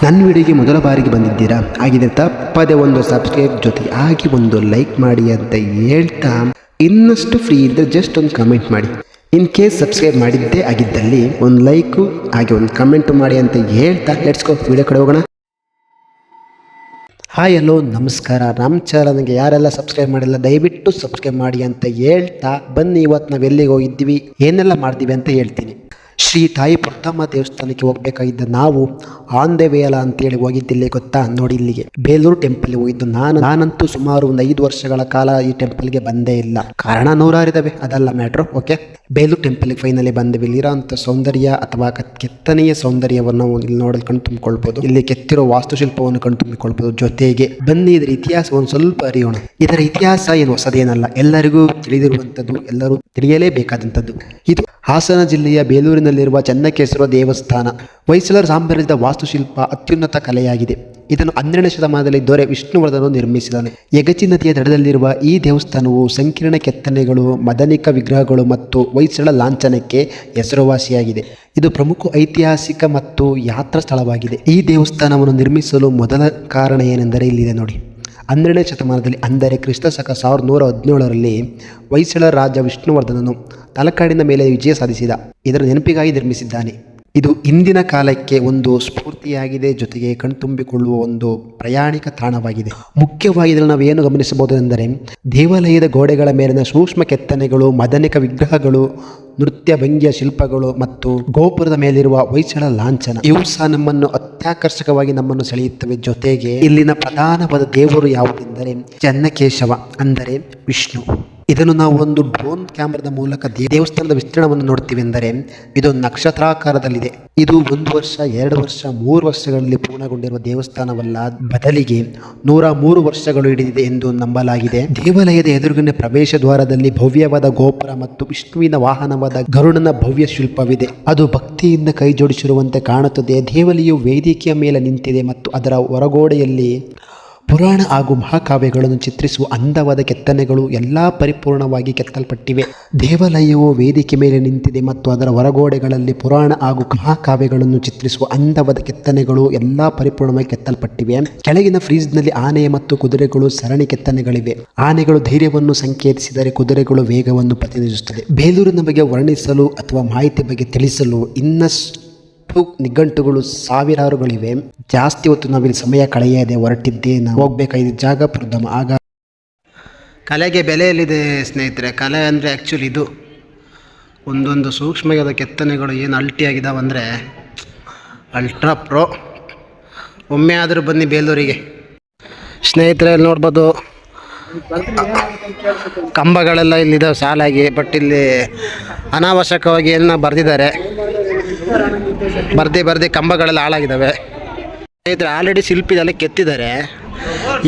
ನನ್ನ ವಿಡಿಯೋಗೆ ಮೊದಲ ಬಾರಿಗೆ ಬಂದಿದ್ದೀರಾ, ಹಾಗಿದ್ರೆ ತಪ್ಪದೆ ಒಂದು ಸಬ್ಸ್ಕ್ರೈಬ್ ಜೊತೆಗೆ ಆಗಿ ಒಂದು ಲೈಕ್ ಮಾಡಿ ಅಂತ ಹೇಳ್ತಾ, ಇನ್ನಷ್ಟು ಫ್ರೀ ಇದ್ದರೆ ಜಸ್ಟ್ ಒಂದು ಕಮೆಂಟ್ ಮಾಡಿ. ಇನ್ ಕೇಸ್ ಸಬ್ಸ್ಕ್ರೈಬ್ ಮಾಡಿದ್ದೇ ಆಗಿದ್ದಲ್ಲಿ ಒಂದು ಲೈಕು ಹಾಗೆ ಒಂದು ಕಮೆಂಟು ಮಾಡಿ ಅಂತ ಹೇಳ್ತಾ ಲೆಟ್ಸ್ ಗೋ ವಿಡಿಯೋ ಕಡೆ ಹೋಗೋಣ. ಹಾಯ್ ಹಲೋ ನಮಸ್ಕಾರ. ನಮ್ಮ ಚಾನಲ್ಗೆ ಯಾರೆಲ್ಲ ಸಬ್ಸ್ಕ್ರೈಬ್ ಮಾಡಿಲ್ಲ ದಯವಿಟ್ಟು ಸಬ್ಸ್ಕ್ರೈಬ್ ಮಾಡಿ ಅಂತ ಹೇಳ್ತಾ ಬನ್ನಿ, ಇವತ್ತು ನಾವು ಎಲ್ಲಿಗೆ ಹೋಗಿದ್ದೀವಿ, ಏನೆಲ್ಲ ಮಾಡ್ತೀವಿ ಅಂತ ಹೇಳ್ತೀನಿ. ಶ್ರೀ ತಾಯಿ ಪುಟ್ಟಮ್ಮ ದೇವಸ್ಥಾನಕ್ಕೆ ಹೋಗಬೇಕಾಗಿದ್ದ ನಾವು ಆನ್ ದ ವೇ ಅಲ್ಲ ಅಂತೇಳಿ ಹೋಗಿದ್ದಿಲ್ಲೇ ಗೊತ್ತಾ. ನೋಡಿ, ಇಲ್ಲಿಗೆ ಬೇಲೂರು ಟೆಂಪಲ್ಗೆ ಹೋಗಿದ್ದು ನಾನಂತೂ ಸುಮಾರು ಒಂದು 5 ವರ್ಷಗಳ ಕಾಲ ಈ ಟೆಂಪಲ್ಗೆ ಬಂದೇ ಇಲ್ಲ. ಕಾರಣ ನೂರಾರಿದ್ದಾವೆ, ಅದಲ್ಲ ಮ್ಯಾಟ್ರು. ಓಕೆ, ಬೇಲೂರು ಟೆಂಪಲ್ಗೆ ಫೈನಲಿ ಬಂದೇವೆ. ಇಲ್ಲಿರೋಂಥ ಸೌಂದರ್ಯ ಅಥವಾ ಕೆತ್ತನೆಯ ಸೌಂದರ್ಯವನ್ನು ಇಲ್ಲಿ ನೋಡಲು ಕಣ್ ತುಂಬಿಕೊಳ್ಬೋದು. ಇಲ್ಲಿ ಕೆತ್ತಿರೋ ವಾಸ್ತುಶಿಲ್ಪವನ್ನು ಕಣ್ ತುಂಬಿಕೊಳ್ಬೋದು. ಜೊತೆಗೆ ಬನ್ನಿ ಇದರ ಇತಿಹಾಸವನ್ನು ಸ್ವಲ್ಪ ಅರಿಯೋಣ. ಇದರ ಇತಿಹಾಸ ಏನು ಹೊಸದೇನಲ್ಲ, ಎಲ್ಲರಿಗೂ ತಿಳಿದಿರುವಂಥದ್ದು, ಎಲ್ಲರೂ ತಿಳಿಯಲೇಬೇಕಾದಂಥದ್ದು. ಇದು ಹಾಸನ ಜಿಲ್ಲೆಯ ಬೇಲೂರಿನಲ್ಲಿರುವ ಚೆನ್ನಕೇಶ್ವರ ದೇವಸ್ಥಾನ. ಹೊಯ್ಸಳರ ಸಾಮ್ರಾಜ್ಯದ ವಾಸ್ತುಶಿಲ್ಪ ಅತ್ಯುನ್ನತ ಕಲೆಯಾಗಿದೆ. ಇದನ್ನು 12ನೇ ಶತಮಾನದಲ್ಲಿ ದೊರೆ ವಿಷ್ಣುವರ್ಧನನು ನಿರ್ಮಿಸಿದ್ದಾನೆ. ಯಗಚಿ ನದಿಯ ದಡದಲ್ಲಿರುವ ಈ ದೇವಸ್ಥಾನವು ಸಂಕೀರ್ಣ ಕೆತ್ತನೆಗಳು, ಮದನಿಕ ವಿಗ್ರಹಗಳು ಮತ್ತು ಹೊಯ್ಸಳ ಲಾಂಛನಕ್ಕೆ ಹೆಸರುವಾಸಿಯಾಗಿದೆ. ಇದು ಪ್ರಮುಖ ಐತಿಹಾಸಿಕ ಮತ್ತು ಯಾತ್ರಾ ಸ್ಥಳವಾಗಿದೆ. ಈ ದೇವಸ್ಥಾನವನ್ನು ನಿರ್ಮಿಸಲು ಮೊದಲ ಕಾರಣ ಏನೆಂದರೆ ಇಲ್ಲಿದೆ ನೋಡಿ. 12ನೇ ಶತಮಾನದಲ್ಲಿ ಅಂದರೆ ಕ್ರಿಸ್ತಶಕ 1117ರಲ್ಲಿ ಹೊಯ್ಸಳ ರಾಜ ವಿಷ್ಣುವರ್ಧನನು ತಲಕಾಡಿನ ಮೇಲೆ ವಿಜಯ ಸಾಧಿಸಿದ. ಇದರ ನೆನಪಿಗಾಗಿ ನಿರ್ಮಿಸಿದ್ದಾನೆ. ಇದು ಇಂದಿನ ಕಾಲಕ್ಕೆ ಒಂದು ಸ್ಫೂರ್ತಿಯಾಗಿದೆ, ಜೊತೆಗೆ ಕಣ್ತುಂಬಿಕೊಳ್ಳುವ ಒಂದು ಪ್ರಯಾಣಿಕ ತಾಣವಾಗಿದೆ. ಮುಖ್ಯವಾಗಿ ಇದನ್ನು ನಾವು ಏನು ಗಮನಿಸಬಹುದು ಎಂದರೆ ದೇವಾಲಯದ ಗೋಡೆಗಳ ಮೇಲಿನ ಸೂಕ್ಷ್ಮ ಕೆತ್ತನೆಗಳು, ಮದನಿಕ ವಿಗ್ರಹಗಳು, ನೃತ್ಯ ಭಂಗಿಯ ಶಿಲ್ಪಗಳು ಮತ್ತು ಗೋಪುರದ ಮೇಲಿರುವ ಹೊಯ್ಸಳ ಲಾಂಛನ ಇವು ಸಹ ನಮ್ಮನ್ನು ಅತ್ಯಾಕರ್ಷಕವಾಗಿ ನಮ್ಮನ್ನು ಸೆಳೆಯುತ್ತವೆ. ಜೊತೆಗೆ ಇಲ್ಲಿನ ಪ್ರಧಾನವಾದ ದೇವರು ಯಾವುದೆಂದರೆ ಚೆನ್ನಕೇಶವ, ಅಂದರೆ ವಿಷ್ಣು. ಇದನ್ನು ನಾವು ಒಂದು ಡ್ರೋನ್ ಕ್ಯಾಮ್ರಾದ ಮೂಲಕ ದೇವಸ್ಥಾನದ ವಿಸ್ತೀರ್ಣವನ್ನು ನೋಡ್ತೀವಿ ಎಂದರೆ ಇದು ನಕ್ಷತ್ರಾಕಾರದಲ್ಲಿದೆ. ಇದು 1 ವರ್ಷ, 2 ವರ್ಷ, 3 ವರ್ಷಗಳಲ್ಲಿ ಪೂರ್ಣಗೊಂಡಿರುವ ದೇವಸ್ಥಾನವಲ್ಲ, ಬದಲಿಗೆ 103 ವರ್ಷಗಳು ಹಿಡಿದಿದೆ ಎಂದು ನಂಬಲಾಗಿದೆ. ದೇವಾಲಯದ ಎದುರುಗಡೆ ಪ್ರವೇಶ ದ್ವಾರದಲ್ಲಿ ಭವ್ಯವಾದ ಗೋಪುರ ಮತ್ತು ವಿಷ್ಣುವಿನ ವಾಹನವಾದ ಗರುಡನ ಭವ್ಯ ಶಿಲ್ಪವಿದೆ. ಅದು ಭಕ್ತಿಯಿಂದ ಕೈ ಜೋಡಿಸಿರುವಂತೆ ಕಾಣುತ್ತದೆ. ದೇವಾಲಯವು ವೇದಿಕೆಯ ಮೇಲೆ ನಿಂತಿದೆ ಮತ್ತು ಅದರ ಹೊರಗೋಡೆಯಲ್ಲಿ ಪುರಾಣ ಹಾಗೂ ಮಹಾಕಾವ್ಯಗಳನ್ನು ಚಿತ್ರಿಸುವ ಅಂದವಾದ ಕೆತ್ತನೆಗಳು ಎಲ್ಲ ಪರಿಪೂರ್ಣವಾಗಿ ಕೆತ್ತಲ್ಪಟ್ಟಿವೆ. ದೇವಾಲಯವು ವೇದಿಕೆ ಮೇಲೆ ನಿಂತಿದೆ ಮತ್ತು ಅದರ ಹೊರಗೋಡೆಗಳಲ್ಲಿ ಪುರಾಣ ಹಾಗೂ ಮಹಾಕಾವ್ಯಗಳನ್ನು ಚಿತ್ರಿಸುವ ಅಂದವಾದ ಕೆತ್ತನೆಗಳು ಎಲ್ಲ ಪರಿಪೂರ್ಣವಾಗಿ ಕೆತ್ತಲ್ಪಟ್ಟಿವೆ. ಕೆಳಗಿನ ಫ್ರೀಜ್ನಲ್ಲಿ ಆನೆ ಮತ್ತು ಕುದುರೆಗಳು ಸರಣಿ ಕೆತ್ತನೆಗಳಿವೆ. ಆನೆಗಳು ಧೈರ್ಯವನ್ನು ಸಂಕೇತಿಸಿದರೆ ಕುದುರೆಗಳು ವೇಗವನ್ನು ಪ್ರತಿನಿಧಿಸುತ್ತದೆ. ಬೇಲೂರಿನ ಬಗ್ಗೆ ವರ್ಣಿಸಲು ಅಥವಾ ಮಾಹಿತಿ ಬಗ್ಗೆ ತಿಳಿಸಲು ಇನ್ನಷ್ಟು ನಿಘಂಟುಗಳು ಸಾವಿರಾರುಗಳಿವೆ. ಜಾಸ್ತಿ ಹೊತ್ತು ನಾವಿಲ್ಲಿ ಸಮಯ ಕಳೆಯದೆ ಹೊರಟಿದ್ದೇ ನಾವು ಹೋಗ್ಬೇಕಾದ ಜಾಗ ಪ್ರಥಮ. ಆಗ ಕಲೆಗೆ ಬೆಲೆಯಲ್ಲಿದೆ ಸ್ನೇಹಿತರೆ. ಕಲೆ ಅಂದರೆ ಆ್ಯಕ್ಚುಲಿ ಇದು ಒಂದೊಂದು ಸೂಕ್ಷ್ಮವಾದ ಕೆತ್ತನೆಗಳು ಏನು ಅಲ್ಟಿಯಾಗಿದ್ದಾವೆ ಅಂದರೆ ಅಲ್ಟ್ರಾ ಪ್ರೋ. ಒಮ್ಮೆ ಆದರೂ ಬನ್ನಿ ಬೇಲೂರಿಗೆ ಸ್ನೇಹಿತರೆ. ನೋಡ್ಬೋದು ಕಂಬಗಳೆಲ್ಲ ಇಲ್ಲಿದ್ದಾವೆ ಸಾಲಾಗಿ. ಬಟ್ ಇಲ್ಲಿ ಅನಾವಶ್ಯಕವಾಗಿ ಏನನ್ನ ಬರೆದಿದ್ದಾರೆ. ಬರ್ದಿ ಕಂಬಗಳೆಲ್ಲ ಹಾಳಾಗಿದ್ದಾವೆ ಸ್ನೇಹಿತರೆ. ಆಲ್ರೆಡಿ ಶಿಲ್ಪಿದೆಲ್ಲ ಕೆತ್ತಿದ್ದಾರೆ.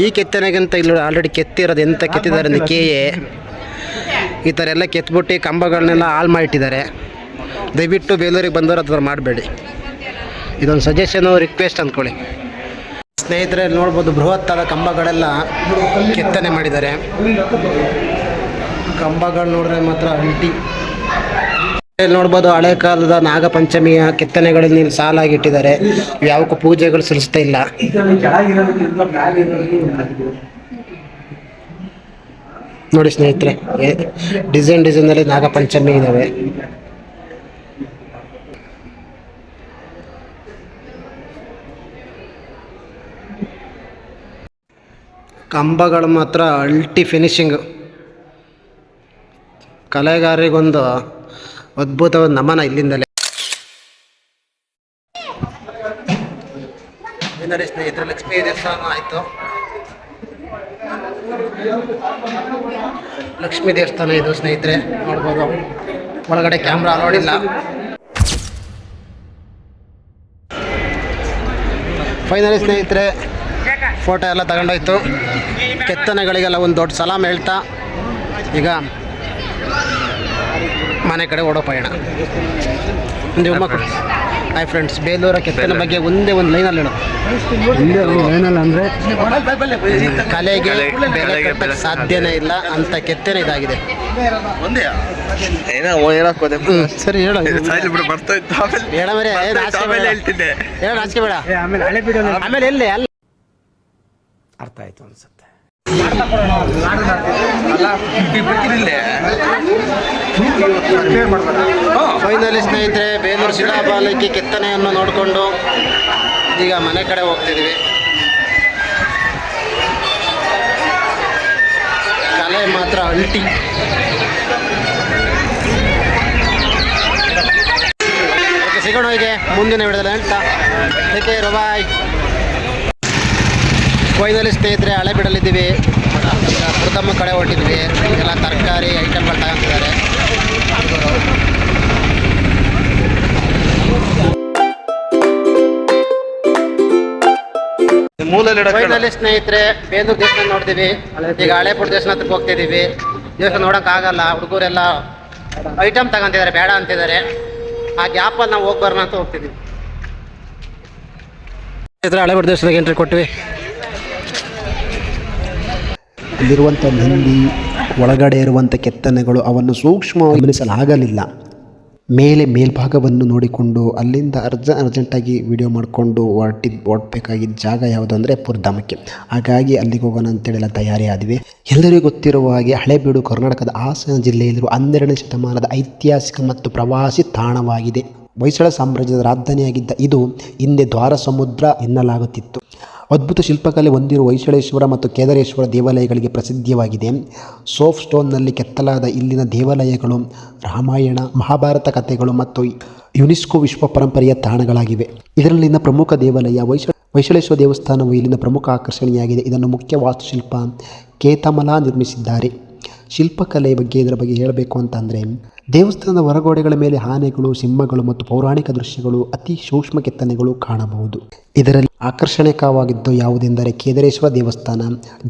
ಈ ಕೆತ್ತನೆಗಿಂತ ಇಲ್ಲಿ ಆಲ್ರೆಡಿ ಕೆತ್ತಿರೋದು ಎಂತ ಕೆತ್ತಿದ್ದಾರೆ ಅಂದರೆ ಈ ಥರ ಎಲ್ಲ ಕೆತ್ಬಿಟ್ಟು ಕಂಬಗಳನ್ನೆಲ್ಲ ಹಾಳು ಮಾಡಿಟ್ಟಿದ್ದಾರೆ. ದಯವಿಟ್ಟು ಬೇಲೂರಿಗೆ ಬಂದವರು ಆ ಥರ ಮಾಡಬೇಡಿ. ಇದೊಂದು ಸಜೆಷನು, ರಿಕ್ವೆಸ್ಟ್ ಅಂದ್ಕೊಳ್ಳಿ ಸ್ನೇಹಿತರೆ. ನೋಡ್ಬೋದು ಬೃಹತ್ತಾದ ಕಂಬಗಳೆಲ್ಲ ಕೆತ್ತನೆ ಮಾಡಿದ್ದಾರೆ. ಕಂಬಗಳು ನೋಡಿದ್ರೆ ಮಾತ್ರ ಅಲ್ಟಿ. ನೋಡ್ಬೋದು ಹಳೆ ಕಾಲದ ನಾಗಪಂಚಮಿಯ ಕೆತ್ತನೆಗಳಲ್ಲಿ ಇಲ್ಲಿ ಸಾಲಾಗಿ ಇಟ್ಟಿದ್ದಾರೆ. ಯಾವಕ್ಕೂ ಪೂಜೆಗಳು ಸಲ್ಲಿಸ್ತಾ ಇಲ್ಲ. ನೋಡಿ ಸ್ನೇಹಿತರೆ, ಡಿಸೈನಲ್ಲಿ ನಾಗಪಂಚಮಿ ಇದ್ದಾವೆ. ಕಂಬಗಳು ಮಾತ್ರ ಅಲ್ಟಿ ಫಿನಿಶಿಂಗ್. ಕಲೆಗಾರರಿಗೊಂದು ಅದ್ಭುತವಾದ ನಮನ ಇಲ್ಲಿಂದಲೇ. ಸ್ನೇಹಿತರೆ, ಲಕ್ಷ್ಮೀ ದೇವಸ್ಥಾನ ಆಯಿತು. ಲಕ್ಷ್ಮೀ ದೇವಸ್ಥಾನ ಇದು ಸ್ನೇಹಿತರೆ. ನೋಡ್ಬೋದು ಒಳಗಡೆ ಕ್ಯಾಮ್ರಾ ನೋಡಿಲ್ಲ. ಫೈನಲಿ ಸ್ನೇಹಿತರೆ ಫೋಟೋ ಎಲ್ಲ ತಗೊಂಡೋಯ್ತು. ಕೆತ್ತನೆಗಳಿಗೆಲ್ಲ ಒಂದು ದೊಡ್ಡ ಸಲಾಮ್ ಹೇಳ್ತಾ ಈಗ ಮನೆ ಕಡೆ ಓಡೋ ಪಯಣ. ನಿಮ್ಮ ಹಾಯ್ ಫ್ರೆಂಡ್ಸ್, ಬೇಲೂರ ಕೆತ್ತನೆ ಬಗ್ಗೆ ಒಂದೇ ಒಂದು ಲೈನಲ್ಲಿ ಹೇಳು. ಒಂದೇ ಒಂದು ಲೈನಲ್ಲಿ ಅಂದರೆ ಕಲೆಗೆ ಬೆಲೆ ಕಟ್ಟಕ್ಕೆ ಸಾಧ್ಯನೇ ಇಲ್ಲ ಅಂತ ಕೆತ್ತನೆ ಇದಾಗಿದೆ. ಸರಿ ಹೇಳು, ಹೇಳ ಮರೆ, ಹೇಳ ನಾಚಿಕೆ ಬೇಡ. ಆಮೇಲೆ ಹಳೆ ಬಿಡು ಆಮೇಲೆ ಎಲ್ಲಿ ಅಲ್ಲ ಅರ್ಥ ಆಯ್ತು ಅನ್ಸುತ್ತೆ. ಫೈನಲಿ ಸ್ನೇಹಿತರೆ, ಬೇಲೂರು ಶಿಲಾಬಾಲಿಕೆ ಕೆತ್ತನೆಯನ್ನು ನೋಡಿಕೊಂಡು ಈಗ ಮನೆ ಕಡೆ ಹೋಗ್ತಿದ್ದೀವಿ. ಕಲೆ ಮಾತ್ರ ಅಲ್ಟಿ. ಓಕೆ, ಸಿಗೋಣ ಹೀಗೆ ಮುಂದಿನ ವಿಡಿಯೋದಲ್ಲಿ ಅಂತ. ಏಕೆ ಬಾಯ್. ಫೈನಲಿ ಸ್ನೇಹಿತರೆ, ಹಳೆ ಬಿಡಲಿದ್ದೀವಿ. ಪ್ರಥಮ ಕಡೆ ಹೊಟ್ಟಿದ್ವಿ. ಎಲ್ಲ ತರಕಾರಿ ಐಟಮ್ಗಳು ತಗೊಂತಿದ್ದಾರೆ. ಫೈನಲಿ ಸ್ನೇಹಿತರೆ, ಬೇಲೂರು ದೇವಸ್ಥಾನ ನೋಡ್ತೀವಿ. ಈಗ ಹಳೇಪುರ ದೇವಸ್ಥಾನ ಹತ್ರಕ್ಕೆ ಹೋಗ್ತಿದ್ದೀವಿ. ದೇವಸ್ಥಾನ ನೋಡೋಕ್ಕಾಗಲ್ಲ, ಹುಡುಗರೆಲ್ಲ ಐಟಮ್ ತಗೊಂತಿದ್ದಾರೆ, ಬೇಡ ಅಂತಿದ್ದಾರೆ. ಆ ಗ್ಯಾಪಲ್ಲಿ ನಾವು ಹೋಗಿ ಬರೋಣ ಅಂತ ಹೋಗ್ತಿದ್ದೀವಿ. ಹಳೇಪುರ ದೇವಸ್ಥಾನಕ್ಕೆ ಎಂಟ್ರಿ ಕೊಟ್ವಿ. ಇಲ್ಲಿರುವಂಥ ನಂದಿ ಒಳಗಡೆ ಇರುವಂಥ ಕೆತ್ತನೆಗಳು ಅವನ್ನು ಸೂಕ್ಷ್ಮವಾಗಿ ಗಮನಿಸಲಾಗಲಿಲ್ಲ. ಮೇಲ್ಭಾಗವನ್ನು ನೋಡಿಕೊಂಡು ಅಲ್ಲಿಂದ ಅರ್ಜೆಂಟಾಗಿ ವಿಡಿಯೋ ಮಾಡಿಕೊಂಡು ಹೊರಡಬೇಕಾಗಿದ್ದ ಜಾಗ ಯಾವುದು ಅಂದರೆ ಪುರಧಾಮಕ್ಕೆ. ಹಾಗಾಗಿ ಅಲ್ಲಿಗೆ ಹೋಗೋಣ ಅಂತೇಳಿ ಎಲ್ಲ ತಯಾರಿ ಆದ್ವಿ. ಎಲ್ಲರಿಗೂ ಗೊತ್ತಿರುವ ಹಾಗೆ ಹಳೇಬೀಡು ಕರ್ನಾಟಕದ ಹಾಸನ ಜಿಲ್ಲೆಯಲ್ಲಿರುವ 12ನೇ ಶತಮಾನದ ಐತಿಹಾಸಿಕ ಮತ್ತು ಪ್ರವಾಸಿ ತಾಣವಾಗಿದೆ. ಹೊಯ್ಸಳ ಸಾಮ್ರಾಜ್ಯದ ರಾಜಧಾನಿಯಾಗಿದ್ದ ಇದು ಹಿಂದೆ ದ್ವಾರ ಸಮುದ್ರ ಎನ್ನಲಾಗುತ್ತಿತ್ತು. ಅದ್ಭುತ ಶಿಲ್ಪಕಲೆ ಹೊಂದಿರುವ ಹೊಯ್ಸಳೇಶ್ವರ ಮತ್ತು ಕೇದಾರೇಶ್ವರ ದೇವಾಲಯಗಳಿಗೆ ಪ್ರಸಿದ್ಧವಾಗಿದೆ. ಸೋಫ್ ಸ್ಟೋನ್ನಲ್ಲಿ ಕೆತ್ತಲಾದ ಇಲ್ಲಿನ ದೇವಾಲಯಗಳು ರಾಮಾಯಣ, ಮಹಾಭಾರತ ಕಥೆಗಳು ಮತ್ತು ಯುನೆಸ್ಕೋ ವಿಶ್ವ ಪರಂಪರೆಯ ತಾಣಗಳಾಗಿವೆ. ಇದರಲ್ಲಿನ ಪ್ರಮುಖ ದೇವಾಲಯ ಹೊಯ್ಸಳೇಶ್ವರ ದೇವಸ್ಥಾನವು ಇಲ್ಲಿನ ಪ್ರಮುಖ ಆಕರ್ಷಣೆಯಾಗಿದೆ. ಇದನ್ನು ಮುಖ್ಯ ವಾಸ್ತುಶಿಲ್ಪ ಕೇತಮಲ ನಿರ್ಮಿಸಿದ್ದಾರೆ. ಶಿಲ್ಪಕಲೆ ಇದರ ಬಗ್ಗೆ ಹೇಳಬೇಕು ಅಂತಂದರೆ, ದೇವಸ್ಥಾನದ ಹೊರಗೋಡೆಗಳ ಮೇಲೆ ಆನೆಗಳು, ಸಿಂಹಗಳು ಮತ್ತು ಪೌರಾಣಿಕ ದೃಶ್ಯಗಳು, ಅತಿ ಸೂಕ್ಷ್ಮ ಕೆತ್ತನೆಗಳು ಕಾಣಬಹುದು. ಇದರಲ್ಲಿ ಆಕರ್ಷಣೀಯವಾಗಿದ್ದು ಯಾವುದೆಂದರೆ ಕೇದಾರೇಶ್ವರ ದೇವಸ್ಥಾನ,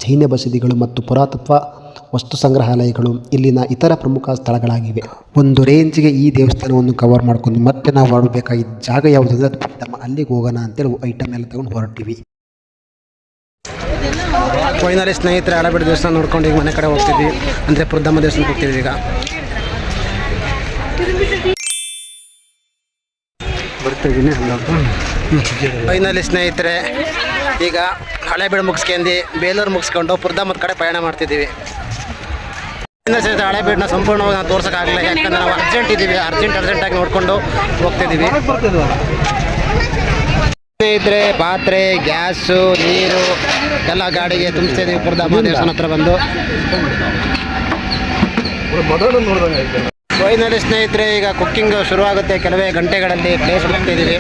ಜೈನ ಬಸದಿಗಳು ಮತ್ತು ಪುರಾತತ್ವ ವಸ್ತು ಸಂಗ್ರಹಾಲಯಗಳು ಇಲ್ಲಿನ ಇತರ ಪ್ರಮುಖ ಸ್ಥಳಗಳಾಗಿವೆ. ಒಂದು ರೇಂಜ್ಗೆ ಈ ದೇವಸ್ಥಾನವನ್ನು ಕವರ್ ಮಾಡ್ಕೊಂಡು ಮತ್ತೆ ನಾವು ಆಡಬೇಕಾಗಿದ್ದ ಜಾಗ ಯಾವುದಂದ್ರೆ ಅದು ಪುರಧಾಮ. ಅಲ್ಲಿಗೆ ಹೋಗೋಣ ಅಂತೇಳಿ ಐಟಮ್ ಎಲ್ಲ ತಗೊಂಡು ಹೊರಟಿವಿ. ಫೈನಲಿ ಸ್ನೇಹಿತರೆ, ಹಳೇಬೀಡು ದೇವಸ್ಥಾನ ನೋಡ್ಕೊಂಡು ಈಗ ಮನೆ ಕಡೆ ಹೋಗ್ತಿದ್ವಿ. ಅಂದರೆ ಪುರಧಾಮ ದೇವಸ್ಥಾನಕ್ಕೆ ಹೋಗ್ತಿದ್ವಿ ಈಗ. ಬರ್ತಾಯಿದ್ದೀನಿ. ಫೈನಲಿ ಸ್ನೇಹಿತರೆ, ಈಗ ಹಳೇಬೀಡು ಮುಗಿಸ್ಕೊಂಡು ಬೇಲೂರು ಮುಗಿಸ್ಕೊಂಡು ಪುರಧಾಮದ ಕಡೆ ಪಯಣ ಮಾಡ್ತಿದ್ದೀವಿ. ಸ್ನೇಹಿತರೆ, ಹಳೇಬೀಡನ್ನ ಸಂಪೂರ್ಣವಾಗಿ ನಾವು ತೋರ್ಸೋಕ್ಕಾಗಲಿಲ್ಲ, ಯಾಕಂದರೆ ನಾವು ಅರ್ಜೆಂಟ್ ಇದ್ದೀವಿ. ಅರ್ಜೆಂಟಾಗಿ ನೋಡ್ಕೊಂಡು ಹೋಗ್ತಿದ್ದೀವಿ. ಸ್ನೇಹಿತರೆ, ಪಾತ್ರೆ, ಗ್ಯಾಸು, ನೀರು ಎಲ್ಲ ಗಾಡಿಗೆ ತುಂಬಿಸ್ತಿದ್ದೀವಿ ಪುರಧಾಮ ದೇವಸ್ಥಾನ ಹತ್ರ ಬಂದು. ಫೈನಲಿ ಸ್ನೇಹಿತರೆ, ಈಗ ಕುಕ್ಕಿಂಗ್ ಶುರುವಾಗುತ್ತೆ. ಕೆಲವೇ ಗಂಟೆಗಳಲ್ಲಿ ಪ್ಲೇಸ್ ಹೋಗ್ತಿದ್ದೀವಿ.